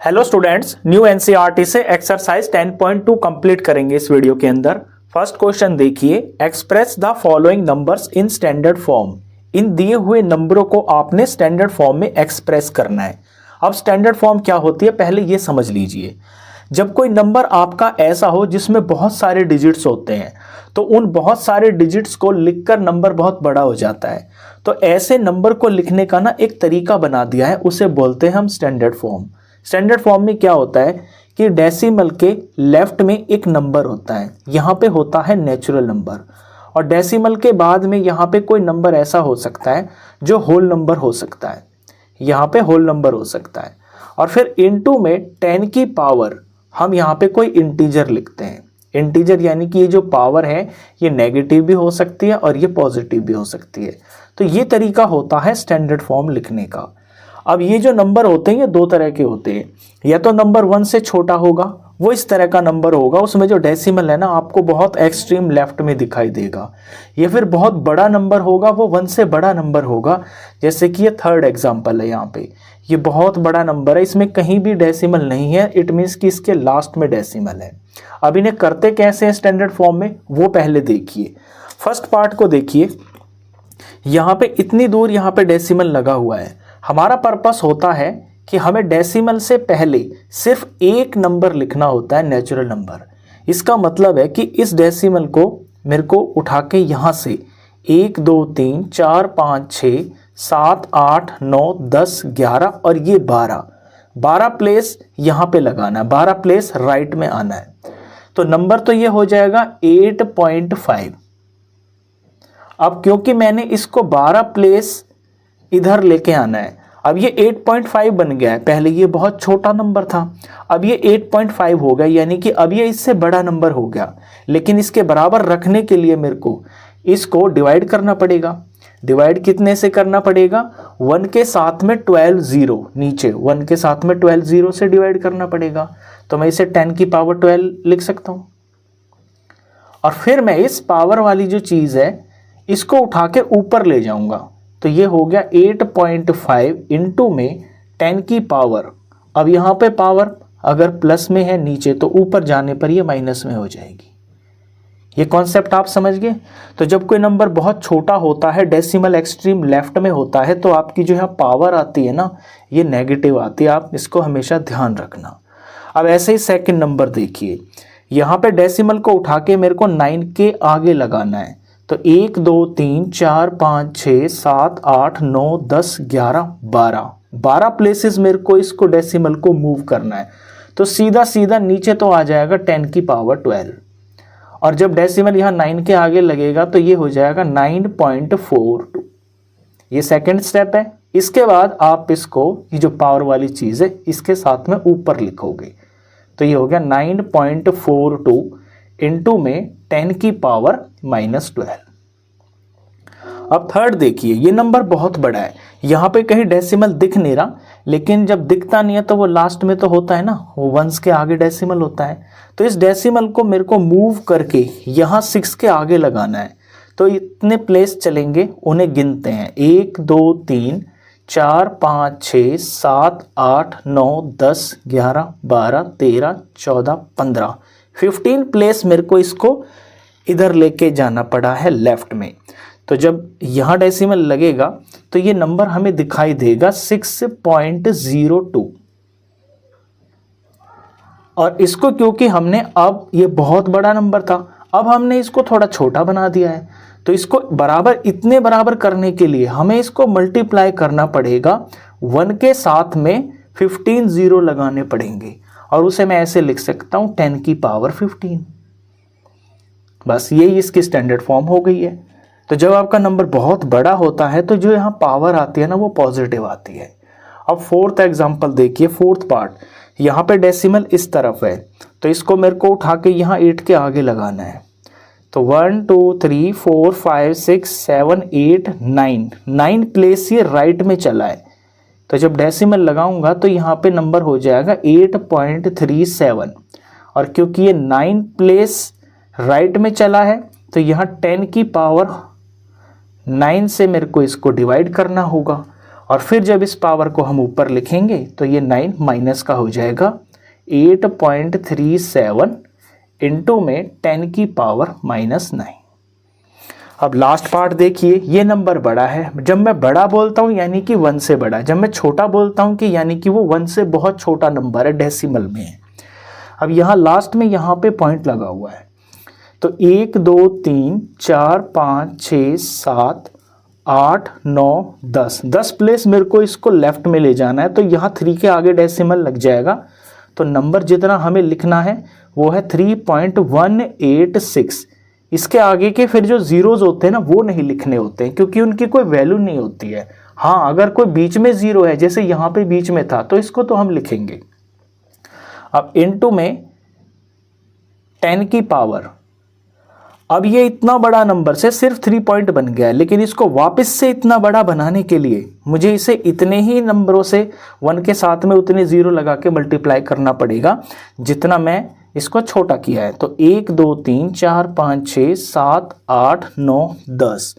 Hello students, new NCERT से exercise 10.2 complete करेंगे इस वीडियो के अंदर। फर्स्ट क्वेश्चन देखिए, express the following numbers in standard form. इन दिए हुए नंबरों को आपने स्टैंडर्ड फॉर्म में एक्सप्रेस करना है। अब स्टैंडर्ड फॉर्म क्या होती है पहले ये समझ लीजिए। जब कोई नंबर आपका ऐसा हो जिसमें बहुत सारे डिजिट्स होते हैं तो उन बहुत सारे डिजिट्स को लिखकर नंबर बहुत बड़ा हो जाता है। तो ऐसे नंबर को लिखने का ना एक तरीका बना दिया है, उसे बोलते हैं हम स्टैंडर्ड फॉर्म। स्टैंडर्ड फॉर्म में क्या होता है कि डेसिमल के लेफ्ट में एक नंबर होता है, यहाँ पे होता है नेचुरल नंबर, और डेसिमल के बाद में यहाँ पे कोई नंबर ऐसा हो सकता है जो होल नंबर हो सकता है, यहाँ पे होल नंबर हो सकता है। और फिर इनटू में 10 की पावर हम यहाँ पे कोई इंटीजर लिखते हैं। इंटीजर यानी कि ये जो पावर है ये नेगेटिव भी हो सकती है और ये पॉजिटिव भी हो सकती है। तो ये तरीका होता है स्टैंडर्ड फॉर्म लिखने का। अब ये जो नंबर होते हैं ये दो तरह के होते हैं, या तो नंबर 1 से छोटा होगा, वो इस तरह का नंबर होगा, उसमें जो डेसिमल है ना आपको बहुत एक्सट्रीम लेफ्ट में दिखाई देगा, या फिर बहुत बड़ा नंबर होगा, वो 1 से बड़ा नंबर होगा। जैसे कि ये थर्ड एग्जांपल है, यहाँ पे ये बहुत बड़ा नंबर है, इसमें कहीं भी डेसिमल नहीं है, इट मीन्स कि इसके लास्ट में डेसिमल है। अब इन्हें करते कैसे हैं स्टैंडर्ड फॉर्म में वो पहले देखिए। फर्स्ट पार्ट को देखिए, यहाँ पे इतनी दूर यहाँ पे डेसिमल लगा हुआ है। हमारा पर्पस होता है कि हमें डेसिमल से पहले सिर्फ एक नंबर लिखना होता है, नेचुरल नंबर। इसका मतलब है कि इस डेसिमल को मेरे को उठा के यहाँ से 1 2 3 4 5 6 7 8 9 10 11 और ये 12 प्लेस यहाँ पे लगाना है, 12 प्लेस राइट में आना है। तो नंबर तो ये हो जाएगा 8.5। अब क्योंकि मैंने इसको 12 प्लेस इधर लेके आना है, अब ये 8.5 बन गया है। पहले ये बहुत छोटा नंबर था, अब ये 8.5 हो गया, यानी कि अब ये इससे बड़ा नंबर हो गया। लेकिन इसके बराबर रखने के लिए मेरे को इसको डिवाइड करना पड़ेगा। डिवाइड कितने से करना पड़ेगा? 1 के साथ में 12 जीरो, नीचे 1 के साथ में 12 जीरो से डिवाइड करना पड़ेगा। तो मैं इसे 10 की पावर 12 लिख सकता हूँ। और फिर मैं इस पावर वाली जो चीज़ है इसको उठा के ऊपर ले जाऊंगा, तो ये हो गया 8.5 इंटू में 10 की पावर। अब यहाँ पे पावर अगर प्लस में है नीचे तो ऊपर जाने पर ये माइनस में हो जाएगी। ये कॉन्सेप्ट आप समझ गए। तो जब कोई नंबर बहुत छोटा होता है, डेसिमल एक्सट्रीम लेफ्ट में होता है, तो आपकी जो यहाँ पावर आती है ना ये नेगेटिव आती है, आप इसको हमेशा ध्यान रखना। अब ऐसे ही सेकेंड नंबर देखिए, यहाँ पे डेसिमल को उठा के मेरे को 9 के आगे लगाना है। तो 1 2 3 4 5 6 7 8 9 10 11 12 प्लेसेस मेरे को इसको डेसिमल को मूव करना है। तो सीधा सीधा नीचे तो आ जाएगा 10 की पावर 12, और जब डेसिमल यहाँ 9 के आगे लगेगा तो ये हो जाएगा 9.42। ये सेकंड स्टेप है। इसके बाद आप इसको ये जो पावर वाली चीज़ है इसके साथ में ऊपर लिखोगे, तो ये हो गया 9.42 इंटू में 10 की पावर -12। अब थर्ड देखिए, ये नंबर बहुत बड़ा है, यहाँ पे कहीं डेसिमल दिख नहीं रहा, लेकिन जब दिखता नहीं है तो वो लास्ट में तो होता है ना, वो 1 के आगे डेसिमल होता है। तो इस डेसिमल को मेरे को मूव करके यहाँ 6 के आगे लगाना है। तो इतने प्लेस चलेंगे, उन्हें गिनते हैं, 1 2 3 4 5 6 7 8 9 10 11 12 13 14 15 15 प्लेस मेरे को इसको इधर लेके जाना पड़ा है लेफ्ट में। तो जब यहाँ डेसिमल लगेगा तो ये नंबर हमें दिखाई देगा 6.02। और इसको क्योंकि हमने, अब ये बहुत बड़ा नंबर था, अब हमने इसको थोड़ा छोटा बना दिया है, तो इसको बराबर, इतने बराबर करने के लिए हमें इसको मल्टीप्लाई करना पड़ेगा, 1 के साथ में 15 जीरो लगाने पड़ेंगे, और उसे मैं ऐसे लिख सकता हूँ 10 की पावर 15। बस यही इसकी स्टैंडर्ड फॉर्म हो गई है। तो जब आपका नंबर बहुत बड़ा होता है तो जो यहाँ पावर आती है ना वो पॉजिटिव आती है। अब फोर्थ एग्जांपल देखिए, फोर्थ पार्ट, यहाँ पे डेसिमल इस तरफ है, तो इसको मेरे को उठा के यहाँ 8 के आगे लगाना है। तो 1 2 3 4 5 6 7 8 9 प्लेस ये राइट में चला है। तो जब डेसिमल लगाऊंगा तो यहाँ पे नंबर हो जाएगा 8.37, और क्योंकि ये 9 प्लेस राइट में चला है तो यहाँ 10 की पावर 9 से मेरे को इसको डिवाइड करना होगा, और फिर जब इस पावर को हम ऊपर लिखेंगे तो ये 9 माइनस का हो जाएगा 8.37 इंटू में 10 की पावर -9। अब लास्ट पार्ट देखिए, ये नंबर बड़ा है। जब मैं बड़ा बोलता हूँ यानी कि 1 से बड़ा, जब मैं छोटा बोलता हूँ कि यानी कि वो 1 से बहुत छोटा नंबर है, डेसिमल में है। अब यहाँ लास्ट में यहाँ पे पॉइंट लगा हुआ है, तो 1 2 3 4 5 6 7 8 9 10 प्लेस मेरे को इसको लेफ्ट में ले जाना है, तो यहाँ 3 के आगे डेसिमल लग जाएगा। तो नंबर जितना हमें लिखना है वो है 3.186। इसके आगे के फिर जो जीरोज होते हैं ना वो नहीं लिखने होते हैं, क्योंकि उनकी कोई वैल्यू नहीं होती है। हाँ, अगर कोई बीच में जीरो है, जैसे यहाँ पे बीच में था, तो इसको तो हम लिखेंगे। अब इनटू में 10 की पावर, अब ये इतना बड़ा नंबर से सिर्फ 3 पॉइंट बन गया है, लेकिन इसको वापस से इतना बड़ा बनाने के लिए मुझे इसे इतने ही नंबरों से 1 के साथ में उतने जीरो लगा के मल्टीप्लाई करना पड़ेगा जितना मैं इसको छोटा किया है। तो 1 2 3 4 5 6 7 8 9 10,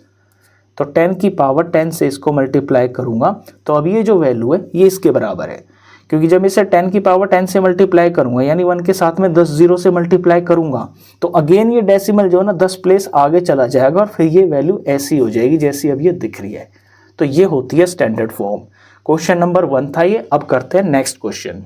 तो 10 की पावर 10 से इसको मल्टीप्लाई करूंगा तो अब ये जो वैल्यू है ये इसके बराबर है, क्योंकि जब इसे 10 की पावर 10 से मल्टीप्लाई करूंगा यानी 1 के साथ में 10 जीरो से मल्टीप्लाई करूंगा, तो अगेन ये डेसिमल जो है ना 10 प्लेस आगे चला जाएगा और फिर ये वैल्यू ऐसी हो जाएगी जैसी अब ये दिख रही है। तो ये होती है स्टैंडर्ड फॉर्म। क्वेश्चन नंबर 1 था ये। अब करते हैं नेक्स्ट क्वेश्चन।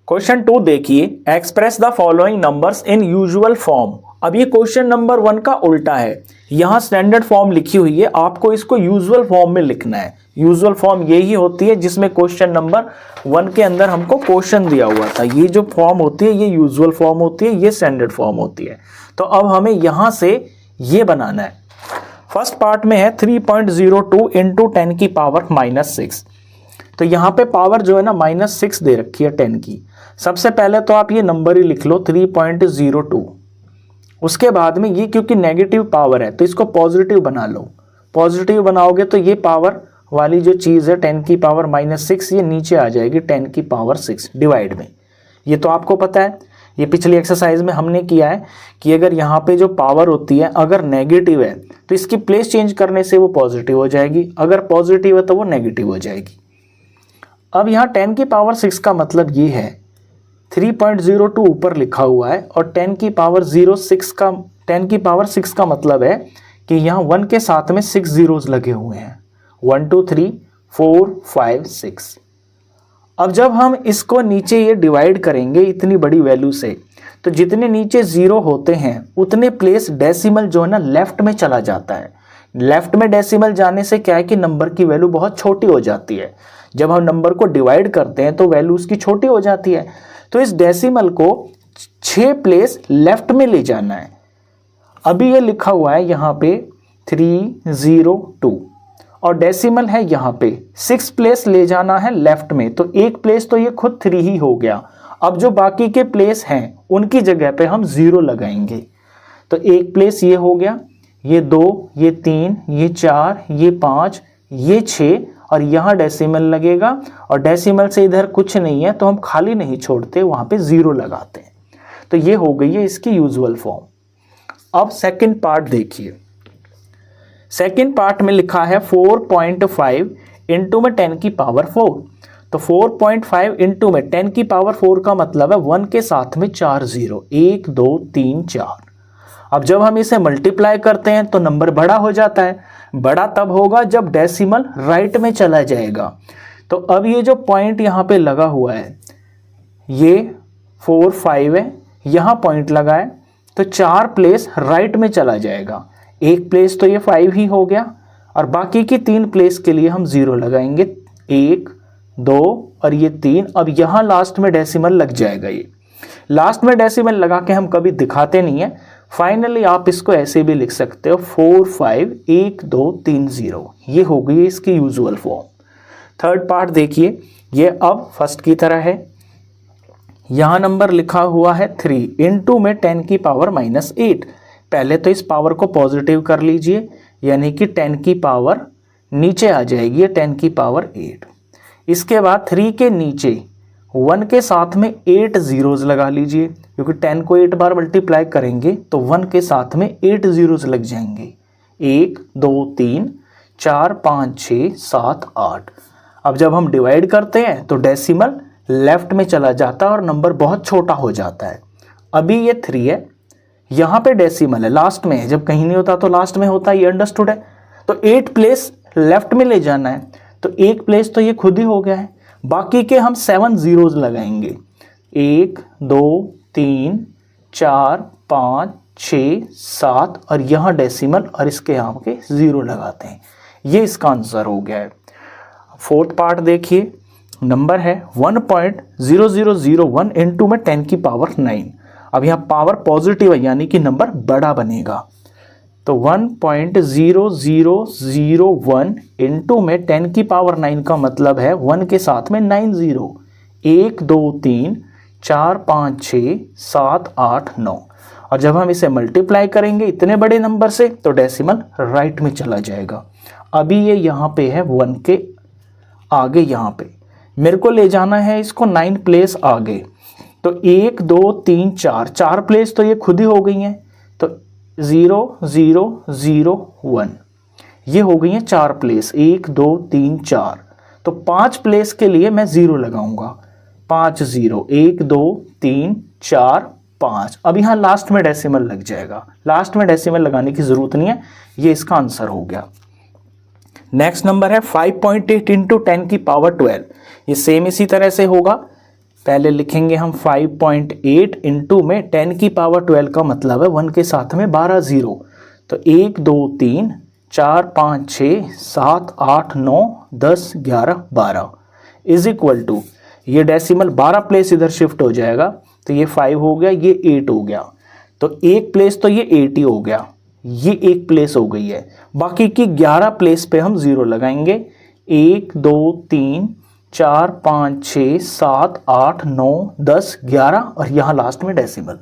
क्वेश्चन 2 देखिए, express the following numbers in usual form. अब ये क्वेश्चन नंबर 1 का उल्टा है, यहाँ स्टैंडर्ड फॉर्म लिखी हुई है, आपको इसको यूजुअल फॉर्म में लिखना है। यूजुअल फॉर्म यही होती है जिसमें क्वेश्चन नंबर 1 के अंदर हमको क्वेश्चन दिया हुआ था। ये जो फॉर्म होती है ये यूजुअल फॉर्म होती है, ये स्टैंडर्ड फॉर्म होती है। तो अब हमें यहाँ से ये बनाना है। फर्स्ट पार्ट में है 3.02 इंटू 10 की पावर -6। तो यहाँ पे पावर जो है ना -6 दे रखी है 10 की। सबसे पहले तो आप ये नंबर ही लिख लो 3.02। उसके बाद में ये क्योंकि नेगेटिव पावर है तो इसको पॉजिटिव बना लो। पॉजिटिव बनाओगे तो ये पावर वाली जो चीज़ है 10 की पावर -6 ये नीचे आ जाएगी 10 की पावर 6 डिवाइड में। ये तो आपको पता है, ये पिछली एक्सरसाइज में हमने किया है कि अगर यहाँ पे जो पावर होती है अगर नेगेटिव है तो इसकी प्लेस चेंज करने से वो पॉजिटिव हो जाएगी, अगर पॉजिटिव है तो वो नेगेटिव हो जाएगी। अब यहाँ 10 की पावर 6 का मतलब ये है 3.02 ऊपर लिखा हुआ है और 10 की पावर 6 का मतलब है कि यहाँ 1 के साथ में 6 जीरोज लगे हुए हैं, 1 2 3 4 5 6। अब जब हम इसको नीचे ये डिवाइड करेंगे इतनी बड़ी वैल्यू से, तो जितने नीचे जीरो होते हैं उतने प्लेस डेसिमल जो है ना लेफ्ट में चला जाता है। लेफ्ट में डेसिमल जाने से क्या है कि नंबर की वैल्यू बहुत छोटी हो जाती है। जब हम नंबर को डिवाइड करते हैं तो वैल्यू उसकी छोटी हो जाती है। तो इस डेसिमल को 6 प्लेस लेफ्ट में ले जाना है। अभी ये लिखा हुआ है यहाँ पे 302 और डेसिमल है यहाँ पे 6 प्लेस ले जाना है लेफ्ट में, तो एक प्लेस तो ये खुद 3 ही हो गया। अब जो बाकी के प्लेस हैं उनकी जगह पे हम 0 लगाएंगे। तो एक प्लेस ये हो गया, ये 2, ये 3, ये 4, ये 5, ये 6 और यहाँ डेसिमल लगेगा और डेसिमल से इधर कुछ नहीं है तो हम खाली नहीं छोड़ते, वहाँ पे 0 लगाते हैं। तो ये हो गई है इसकी यूजुअल फॉर्म। अब सेकंड पार्ट देखिए। सेकंड पार्ट में लिखा है 4.5 इंटू में 10 की पावर 4। तो 4.5 इंटू में 10 की पावर 4 का मतलब है 1 के साथ में 4 जीरो, 1 2 3 4। अब जब हम इसे मल्टीप्लाई करते हैं तो नंबर बड़ा हो जाता है। बड़ा तब होगा जब डेसिमल राइट में चला जाएगा। तो अब ये जो पॉइंट यहाँ पे लगा हुआ है ये 4 5 है, यहाँ पॉइंट लगा है तो 4 प्लेस राइट में चला जाएगा। एक प्लेस तो ये 5 ही हो गया और बाकी की 3 प्लेस के लिए हम 0 लगाएंगे, 1 2 और ये 3। अब यहाँ लास्ट में डेसिमल लग जाएगा। ये लास्ट में डेसिमल लगा के हम कभी दिखाते नहीं है। फाइनली आप इसको ऐसे भी लिख सकते हो 4 5 1 2 3 0। ये हो गई इसकी यूजुअल फॉर्म। थर्ड पार्ट देखिए, ये अब फर्स्ट की तरह है। यहाँ नंबर लिखा हुआ है 3 इंटू में 10 की पावर -8। पहले तो इस पावर को पॉजिटिव कर लीजिए यानी कि 10 की पावर नीचे आ जाएगी 10 की पावर 8। इसके बाद 3 के नीचे 1 के साथ में 8 जीरोज लगा लीजिए, क्योंकि 10 को 8 बार मल्टीप्लाई करेंगे तो 1 के साथ में 8 जीरोज लग जाएंगे। 1 2 3 4 5 6 7 8। अब जब हम डिवाइड करते हैं तो डेसिमल लेफ्ट में चला जाता है और नंबर बहुत छोटा हो जाता है। अभी ये 3 है, यहाँ पे डेसिमल है, लास्ट में है, जब कहीं नहीं होता तो लास्ट में होता है, ये अंडरस्टूड है। तो 8 प्लेस लेफ्ट में ले जाना है, तो 1 प्लेस तो ये खुद ही हो गया है। बाकी के हम 7 जीरोज लगाएंगे, 1 2 3 4 5 6 7 और यहाँ डेसिमल और इसके यहाँ के 0 लगाते हैं। ये इसका आंसर हो गया है। फोर्थ पार्ट देखिए, नंबर है 1.0001 इंटू में 10 की पावर 9। अब यहाँ पावर पॉजिटिव है यानी कि नंबर बड़ा बनेगा, तो 1.0001 इंटू में 10 की पावर 9 का मतलब है 1 के साथ में 9 जीरो, 1 2 3 4 5 6 7 8 9। और जब हम इसे मल्टीप्लाई करेंगे इतने बड़े नंबर से तो डेसिमल राइट में चला जाएगा। अभी ये यहाँ पे है 1 के आगे, यहाँ पे मेरे को ले जाना है इसको 9 प्लेस आगे, तो 1 2 3 4 प्लेस तो ये खुद ही हो गई हैं, तो 0 0 0 1 ये हो गई हैं 4 प्लेस, 1 2 3 4। तो 5 प्लेस के लिए मैं 0 लगाऊंगा, 5 0 1 2 3 4 5। अब यहाँ लास्ट में डेसिमल लग जाएगा, लास्ट में डेसिमल लगाने की जरूरत नहीं है, ये इसका आंसर हो गया। नेक्स्ट नंबर है 5.8 इंटू 10 की पावर 12। ये सेम इसी तरह से होगा, पहले लिखेंगे हम 5.8 इंटू में 10 की पावर 12 का मतलब है 1 के साथ में 12 जीरो, तो 1 2 3 4 5 6 7 8 9 10 11 12 इज इक्वल टू, ये डेसिमल 12 प्लेस इधर शिफ्ट हो जाएगा, तो ये 5 हो गया, ये 8 हो गया, तो 1 प्लेस तो ये 8 ही हो गया, ये 1 प्लेस हो गई है। बाकी की 11 प्लेस पे हम 0 लगाएंगे, 1 2 3 4 5 6 7 8 9 10 11 और यहाँ लास्ट में डेसिमल।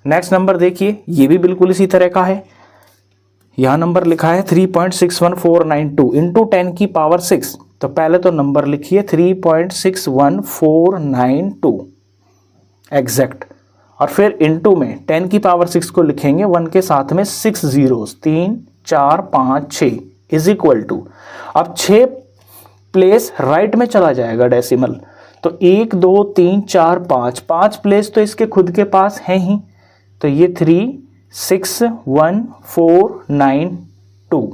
नेक्स्ट नंबर देखिए, ये भी बिल्कुल इसी तरह का है। यहाँ नंबर लिखा है 3.61492 इंटू 10 की पावर 6। तो पहले तो नंबर लिखिए 3.61492 एग्जैक्ट, और फिर इनटू में 10 की पावर 6 को लिखेंगे 1 के साथ में 6 जीरोस, 3 4 5 6 इज इक्वल टू, अब 6 प्लेस राइट में चला जाएगा डेसिमल, तो 1 2 3 4 5 प्लेस तो इसके खुद के पास है ही, तो ये 3 6 1 4 9 2,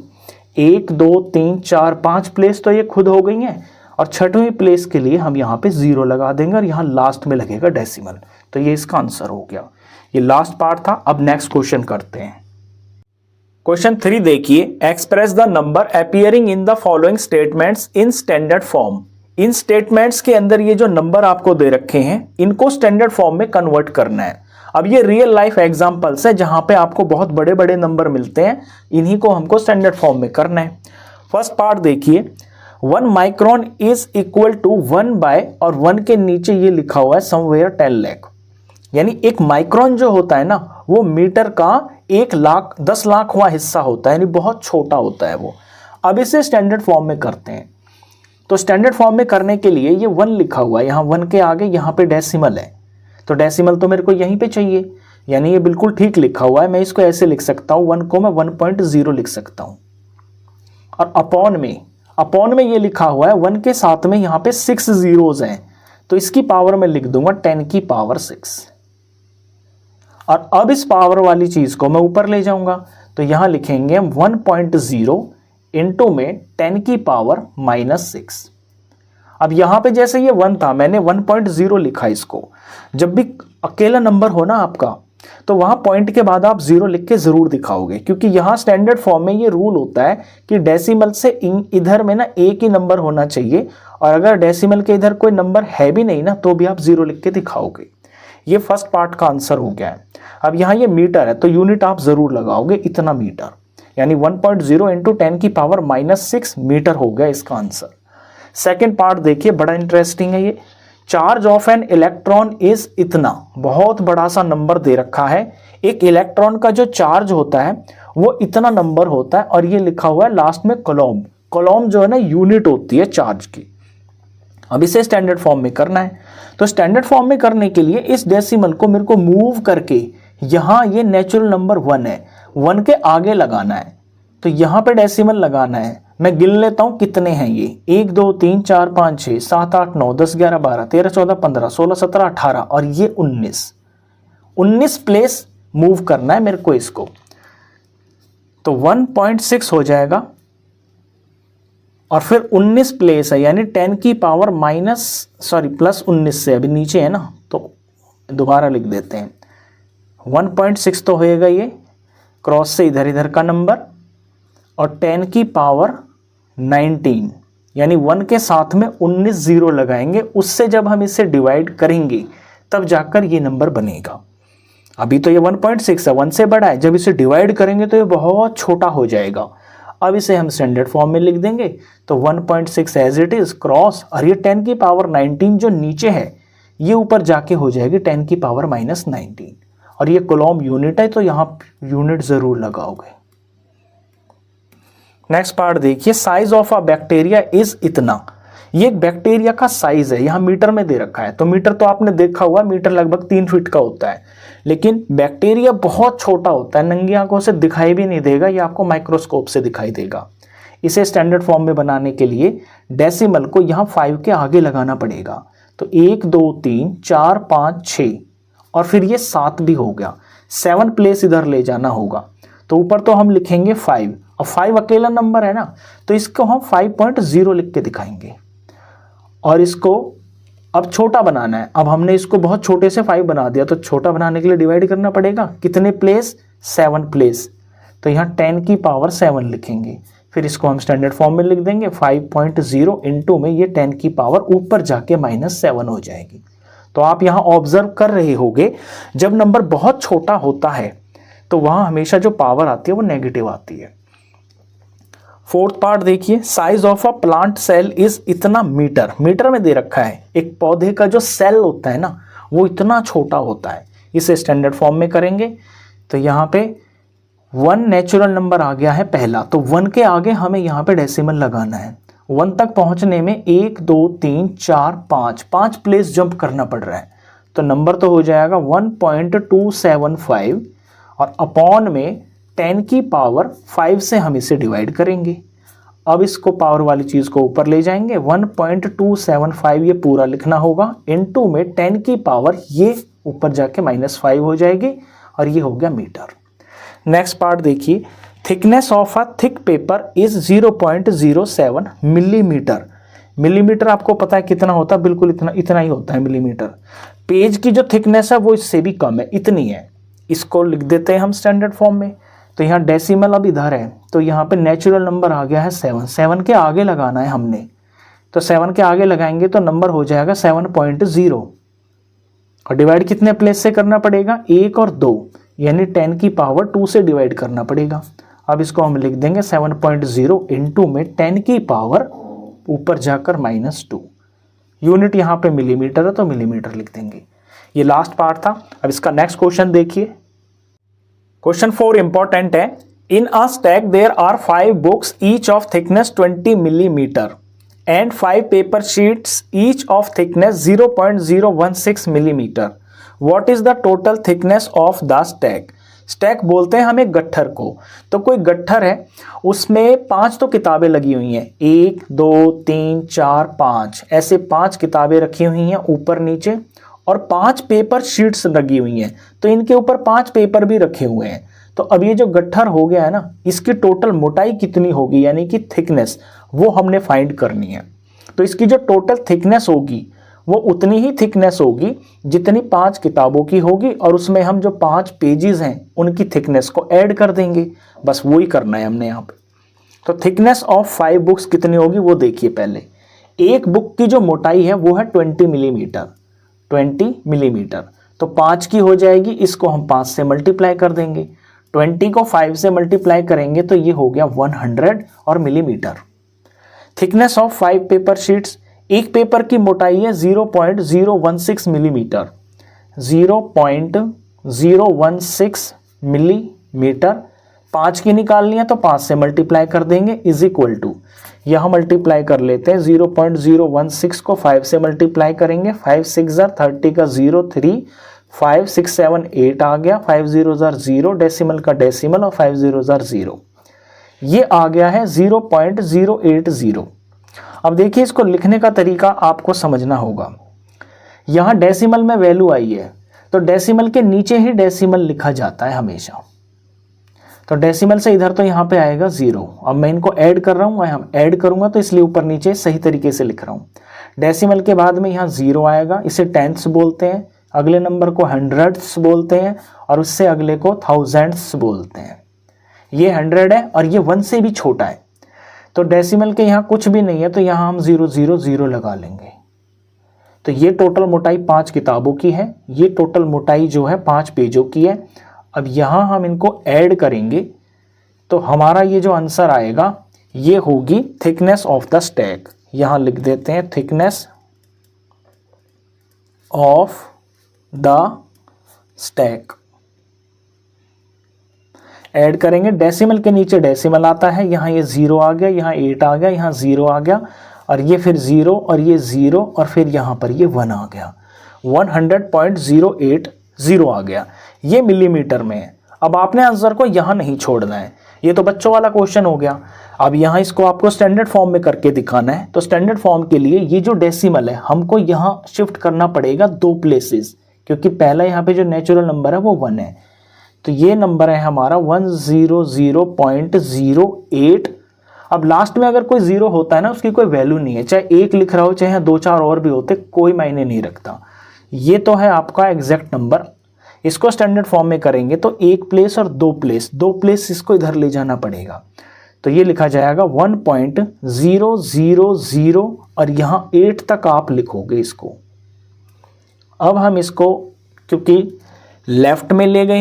1 2 3 4 5 प्लेस तो ये खुद हो गई हैं, और छठवीं प्लेस के लिए हम यहाँ पे 0 लगा देंगे और यहाँ लास्ट में लगेगा डेसिमल, तो ये इसका आंसर हो गया। ये लास्ट पार्ट था। अब नेक्स्ट क्वेश्चन करते हैं। क्वेश्चन 3 देखिए, express the number appearing in the following statements in standard form. In statements के अंदर ये जो नंबर आपको दे रखे हैं इनको स्टैंडर्ड फॉर्म में कन्वर्ट करना है। अब ये रियल लाइफ एग्जांपल्स है जहां पे आपको बहुत बड़े बड़े नंबर मिलते हैं, इन्हीं को हमको स्टैंडर्ड फॉर्म में करना है। फर्स्ट पार्ट देखिए, 1 micron is equal to 1 by, और 1 के नीचे ये लिखा हुआ है समवेयर 10 लाख, यानी एक माइक्रोन जो होता है ना वो मीटर का 1 लाख 10 लाखवां हिस्सा होता है, यानी बहुत छोटा होता है वो। अब इसे स्टैंडर्ड फॉर्म में करते हैं, तो स्टैंडर्ड फॉर्म में करने के लिए ये 1 लिखा हुआ है, यहाँ 1 के आगे यहाँ पे डेसिमल है, तो डेसिमल तो मेरे को यहीं पे चाहिए, यानी ये बिल्कुल ठीक लिखा हुआ है। मैं इसको ऐसे लिख सकता हूँ, 1 को मैं 1.0 लिख सकता हूँ, और अपॉन में ये लिखा हुआ है 1 के साथ में यहाँ पे 6 जीरोज हैं, तो इसकी पावर में लिख दूंगा 10 की पावर 6। और अब इस पावर वाली चीज को मैं ऊपर ले जाऊंगा, तो यहां लिखेंगे 1.0 इंटू में 10 की पावर -6। अब यहां पे जैसे ये 1 था, मैंने 1.0 लिखा इसको। जब भी अकेला नंबर हो ना आपका, तो वहां पॉइंट के बाद आप 0 लिख के जरूर दिखाओगे, क्योंकि यहां स्टैंडर्ड फॉर्म में ये रूल होता है कि डेसिमल से इधर में ना एक ही नंबर होना चाहिए, और अगर डेसिमल के इधर कोई नंबर है भी नहीं ना तो भी आप 0 लिख के दिखाओगे। ये फर्स्ट पार्ट का आंसर हो गया है। अब यहाँ ये मीटर है तो यूनिट आप जरूर लगाओगे, इतना मीटर, यानी 1.0 इंटू 10 की पावर -6 मीटर हो गया इसका आंसर। सेकेंड पार्ट देखिए, बड़ा इंटरेस्टिंग है ये। Charge of an electron is इतना, बहुत बड़ा सा नंबर दे रखा है। एक इलेक्ट्रॉन का जो चार्ज होता है वो इतना नंबर होता है, और ये लिखा हुआ है लास्ट में कॉलम। कॉलम जो है ना यूनिट होती है चार्ज की। अब इसे स्टैंडर्ड फॉर्म में करना है, तो स्टैंडर्ड फॉर्म में करने के लिए इस डेसिमल को मेरे को मूव करके यहाँ ये नेचुरल नंबर 1 है, 1 के आगे लगाना है, तो यहाँ पे डेसिमल लगाना है, मैं गिन लेता हूं कितने हैं ये, 1 2 3 4 5 6 7 8 9 10 11 12 13 14 15 16 17 18 और ये 19 प्लेस मूव करना है मेरे को इसको। तो 1.6 हो जाएगा और फिर 19 प्लेस है, यानी 10 की पावर प्लस 19 से, अभी नीचे है ना तो दोबारा लिख देते हैं। 1.6 तो होएगा ये, क्रॉस से इधर इधर का नंबर, और 10 की पावर 19, यानी 1 के साथ में 19 जीरो लगाएंगे, उससे जब हम इसे डिवाइड करेंगे तब जाकर ये नंबर बनेगा। अभी तो ये 1.6 है, 1 से बड़ा है, जब इसे डिवाइड करेंगे तो ये बहुत छोटा हो जाएगा। अब इसे हम स्टैंडर्ड फॉर्म में लिख देंगे, तो 1.6 एज इट इज क्रॉस, और ये 10 की पावर 19 जो नीचे है ये ऊपर जाके हो जाएगी 10 की पावर -19, और ये कूलॉम यूनिट है तो यहाँ यूनिट जरूर लगाओगे। नेक्स्ट पार्ट देखिए, size of a bacteria is इतना। ये एक बैक्टीरिया का साइज है, यहाँ मीटर में दे रखा है, तो मीटर तो आपने देखा हुआ, मीटर लगभग 3 फीट का होता है, लेकिन बैक्टीरिया बहुत छोटा होता है, नंगी आंखों से दिखाई भी नहीं देगा, ये आपको माइक्रोस्कोप से दिखाई देगा। इसे स्टैंडर्ड फॉर्म में बनाने के लिए डेसिमल को यहाँ 5 के आगे लगाना पड़ेगा। तो 1 2 3 4 5 6 और फिर ये 7 भी हो गया, 7 प्लेस इधर ले जाना होगा। तो ऊपर तो हम लिखेंगे 5, और 5 अकेला नंबर है ना, तो इसको हम 5.0 लिख के दिखाएंगे। और इसको अब छोटा बनाना है, अब हमने इसको बहुत छोटे से 5 बना दिया, तो छोटा बनाने के लिए डिवाइड करना पड़ेगा, कितने प्लेस, 7 प्लेस, तो यहाँ 10 की पावर 7 लिखेंगे, फिर इसको हम स्टैंडर्ड फॉर्म में लिख देंगे 5.0 इंटू में ये 10 की पावर ऊपर जाके -7 हो जाएगी। तो आप यहाँ ऑब्जर्व कर रहे होंगे, जब नंबर बहुत छोटा होता है तो वहाँ हमेशा जो पावर आती है वो नेगेटिव आती है। फोर्थ पार्ट देखिए, size of a plant cell is इतना मीटर, मीटर में दे रखा है। एक पौधे का जो सेल होता है ना वो इतना छोटा होता है। इसे स्टैंडर्ड फॉर्म में करेंगे तो यहाँ पे 1 नेचुरल नंबर आ गया है पहला, तो 1 के आगे हमें यहाँ पे डेसिमल लगाना है। 1 तक पहुँचने में 1 2 3 4 5 प्लेस जंप करना पड़ रहा है, तो नंबर तो हो जाएगा 1.275 और अपॉन में 10 की पावर 5 से हम इसे डिवाइड करेंगे। अब इसको पावर वाली चीज़ को ऊपर ले जाएंगे, 1.275 ये पूरा लिखना होगा, इनटू में 10 की पावर ये ऊपर जाके -5 हो जाएगी, और ये हो गया मीटर। नेक्स्ट पार्ट देखिए, thickness of a thick paper is 0.07 millimetre. Millimetre आपको पता है कितना होता है, बिल्कुल इतना ही होता है मिलीमीटर। पेज की जो थिकनेस है वो इससे भी कम है, इतनी है। इसको लिख देते हैं हम स्टैंडर्ड फॉर्म में, तो यहाँ डेसिमल अब इधर है, तो यहाँ पे नेचुरल नंबर आ गया है 7 के आगे लगाना है हमने, तो 7 के आगे लगाएंगे तो नंबर हो जाएगा 7.0, और डिवाइड कितने प्लेस से करना पड़ेगा, 1 और 2, यानी 10 की पावर 2 से डिवाइड करना पड़ेगा। अब इसको हम लिख देंगे 7.0 इंटू में 10 की पावर ऊपर जाकर -2, यूनिट यहाँ पे मिलीमीटर है तो मिलीमीटर लिख देंगे। ये लास्ट पार्ट था। अब इसका नेक्स्ट क्वेश्चन देखिए, क्वेश्चन 4 इंपॉर्टेंट है। In a stack there are 5 books each of thickness 20 millimetre and 5 paper sheets each of thickness 0.016 millimetre. What is the total thickness of the stack. Stack बोलते हैं हमें गट्ठर को, तो कोई गट्ठर है उसमें 5 तो किताबें लगी हुई हैं, 1 2 3 4 5 ऐसे 5 किताबें रखी हुई हैं ऊपर नीचे, और 5 पेपर शीट्स लगी हुई हैं, तो इनके ऊपर 5 पेपर भी रखे हुए हैं। तो अब ये जो गट्ठर हो गया है ना, इसकी टोटल मोटाई कितनी होगी, यानी कि थिकनेस, वो हमने फाइंड करनी है। तो इसकी जो टोटल थिकनेस होगी वो उतनी ही थिकनेस होगी जितनी 5 किताबों की होगी, और उसमें हम जो 5 पेजेस हैं उनकी थिकनेस को ऐड कर देंगे, बस वही करना है हमने यहाँ पे। तो थिकनेस ऑफ 5 बुक्स कितनी होगी वो देखिए। पहले एक बुक की जो मोटाई है वो है 20 मिलीमीटर, 20 मिलीमीटर, तो 5 की हो जाएगी, इसको हम 5 से मल्टीप्लाई कर देंगे, 20 को 5 से मल्टीप्लाई करेंगे तो ये हो गया 100 और millimetre. Thickness of 5 paper sheets, एक पेपर की मोटाई है 0.016 मिलीमीटर, 0.016 मिलीमीटर, 5 की निकालनी है तो 5 से मल्टीप्लाई कर देंगे, इज इक्वल टू, यहाँ मल्टीप्लाई कर लेते हैं, 0.016 को 5 से मल्टीप्लाई करेंगे, 5 6 30 का 0 3, 5 6 7 8 आ गया, 5 0 0 डेसिमल का डेसिमल और 5 0 0, ये आ गया है 0.080। अब देखिए इसको लिखने का तरीका आपको समझना होगा। यहाँ डेसिमल में वैल्यू आई है तो डेसिमल के नीचे ही डेसिमल लिखा जाता है हमेशा। तो डेसिमल से इधर तो यहाँ पे आएगा 0। अब मैं इनको ऐड कर रहा हूँ, हम ऐड करूँगा तो इसलिए ऊपर नीचे सही तरीके से लिख रहा हूँ। डेसिमल के बाद में यहाँ 0 आएगा, इसे टेंथ्स बोलते हैं। अगले नंबर को हंड्रेड्स बोलते हैं और उससे अगले को थाउजेंड्स बोलते हैं। ये 100 है और ये 1 से भी छोटा है। तो डेसिमल के यहाँ कुछ भी नहीं है तो यहाँ हम 000 लगा लेंगे। तो ये टोटल मोटाई 5 किताबों की है, ये टोटल मोटाई जो है 5 पेजों की है। अब यहाँ हम इनको ऐड करेंगे तो हमारा ये जो आंसर आएगा ये होगी थिकनेस ऑफ द स्टैक। यहाँ लिख देते हैं thickness of the stack. Add करेंगे, डेसिमल के नीचे डेसिमल आता है, यहाँ ये 0 आ गया, यहाँ 8 आ गया, यहाँ 0 आ गया और ये फिर 0 और ये 0 और फिर यहाँ पर ये 1 आ गया। 100.080 आ गया। ये मिलीमीटर में है। अब आपने आंसर को यहाँ नहीं छोड़ना है, ये तो बच्चों वाला क्वेश्चन हो गया। अब यहाँ इसको आपको स्टैंडर्ड फॉर्म में करके दिखाना है। तो स्टैंडर्ड फॉर्म के लिए ये जो डेसिमल है हमको यहाँ शिफ्ट करना पड़ेगा 2 प्लेसेस, क्योंकि पहला यहाँ पे जो नेचुरल नंबर है वो 1 है। तो ये नंबर है हमारा 100.08। अब लास्ट में अगर कोई 0 होता है ना, उसकी कोई वैल्यू नहीं है, चाहे 1 लिख रहा हो चाहे 2-4 और भी होते, कोई मायने नहीं रखता। ये तो है आपका एग्जैक्ट नंबर। इसको स्टैंडर्ड फॉर्म में करेंगे तो 1 प्लेस और 2 प्लेस इसको इधर ले जाना पड़ेगा। तो ये लिखा जाएगा 1.000 और यहाँ 8 तक आप लिखोगे इसको। अब हम इसको क्योंकि लेफ्ट में ले गए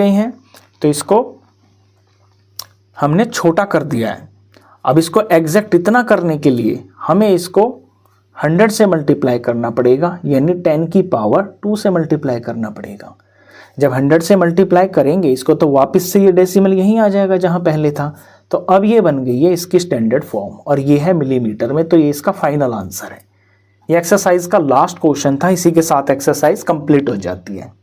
हैं तो इसको हमने छोटा कर दिया है। अब इसको एग्जैक्ट इतना करने के लिए हमें इसको 100 से मल्टीप्लाई करना पड़ेगा, यानी 10 की पावर 2 से मल्टीप्लाई करना पड़ेगा। जब 100 से मल्टीप्लाई करेंगे इसको तो वापस से ये डेसिमल यहीं आ जाएगा जहां पहले था। तो अब ये बन गई है इसकी स्टैंडर्ड फॉर्म और ये है मिलीमीटर में। तो ये इसका फाइनल आंसर है। ये एक्सरसाइज का लास्ट क्वेश्चन था, इसी के साथ एक्सरसाइज कंप्लीट हो जाती है।